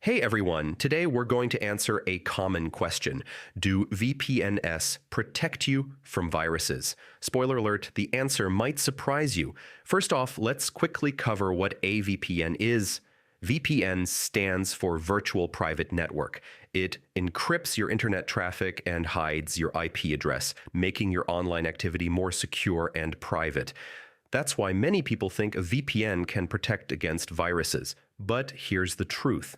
Hey everyone, today we're going to answer a common question. Do VPNs protect you from viruses? Spoiler alert, the answer might surprise you. First off, let's quickly cover what a VPN is. VPN stands for Virtual Private Network. It encrypts your internet traffic and hides your IP address, making your online activity more secure and private. That's why many people think a VPN can protect against viruses. But here's the truth.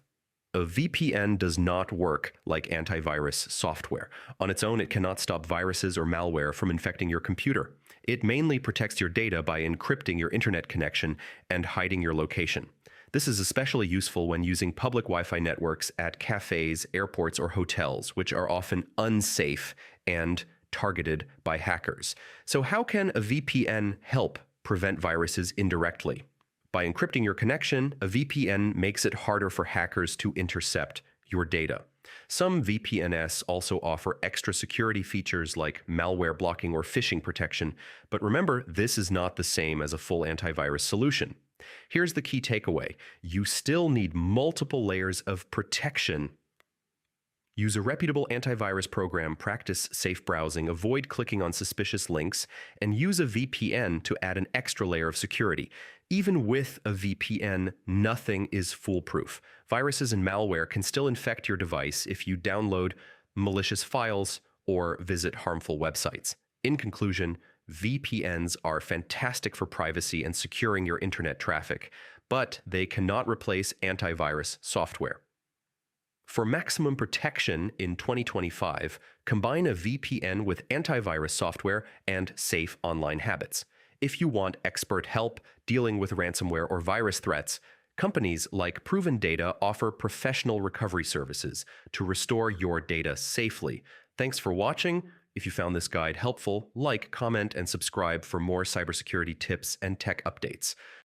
A VPN does not work like antivirus software. On its own, it cannot stop viruses or malware from infecting your computer. It mainly protects your data by encrypting your internet connection and hiding your location. This is especially useful when using public Wi-Fi networks at cafes, airports, or hotels, which are often unsafe and targeted by hackers. So how can a VPN help prevent viruses indirectly? By encrypting your connection, a VPN makes it harder for hackers to intercept your data. Some VPNs also offer extra security features like malware blocking or phishing protection, but remember, this is not the same as a full antivirus solution. Here's the key takeaway. You still need multiple layers of protection. Use a reputable antivirus program, practice safe browsing, avoid clicking on suspicious links, and use a VPN to add an extra layer of security. Even with a VPN, nothing is foolproof. Viruses and malware can still infect your device if you download malicious files or visit harmful websites. In conclusion, VPNs are fantastic for privacy and securing your internet traffic, but they cannot replace antivirus software. For maximum protection in 2025, combine a VPN with antivirus software and safe online habits. If you want expert help dealing with ransomware or virus threats, companies like Proven Data offer professional recovery services to restore your data safely. Thanks for watching. If you found this guide helpful, like, comment, and subscribe for more cybersecurity tips and tech updates.